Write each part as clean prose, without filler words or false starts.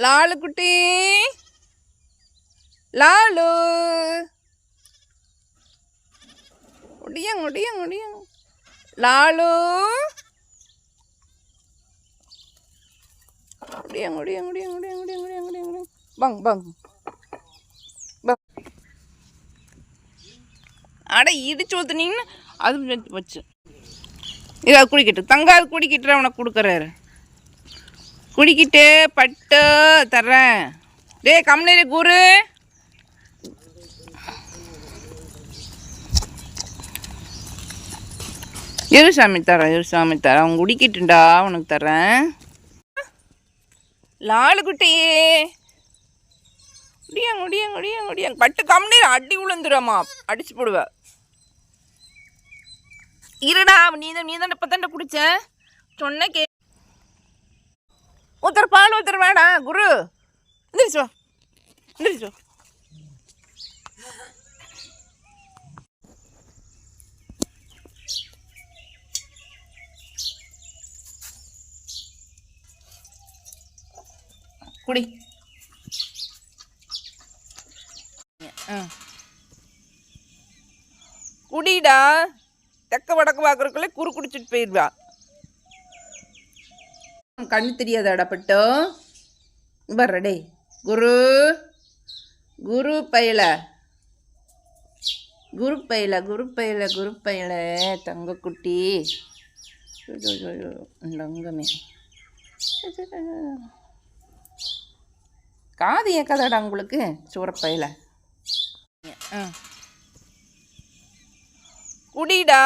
லாலு குட்டி, லாலு, ஒடியாங்க ஒடியாங்க ஒடியாங்க, லாலு, ஒடியாங்க ஒடியாங்க ஒடியாங்க ஒடியாங்க ஒடியாங்க ஒடியாங்க ஒடியாங்க, பங் பங் பங். அட இடிச்சு ஊற்றுனீங்கன்னு அது வெந்து போச்சு. இதை குடிக்கிட்டு தங்காது குடிக்கிட்டு அவனை கொடுக்குறாரு. குடிக்கிட்டு பட்டு தர்றேன். டே கம்னேரி குரு, இரு சாமி தரேன், இரு சாமி தரேன். அவன் குடிக்கிட்டுண்டா உனக்கு தர்றேன். லாலு குட்டியே, முடியாங்க முடியாங்க முடியாங்க முடியாங்க. பட்டு கம்னீர் அடி விழுந்துடாமா, அடிச்சு போடுவ. இருடா, நீ தான் இப்போ தான் குடிச்ச சொன்ன கே. ஒருத்தர் பால் ஒருத்தர் வேடா குரு. எந்திரிச்சோ எந்திரிச்சோ. குடி. குடிடா. தெக்க வடக்கு பார்க்குறக்குள்ளே குறு குடிச்சிட்டு போயிடுவா. கண்ணு தெரியாதாடா பட்டோ. வர்றடே குரு, குரு பையல, குரு பையல, குரு பையல, குரு பையல தங்க குட்டி தங்கமே. காது ஏக்காதாடா உங்களுக்கு சூறப்பையில. குடிடா.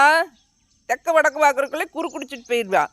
தெக்க வடக்கு பார்க்குறக்குள்ளே குறு குடிச்சிட்டு போயிடுவா.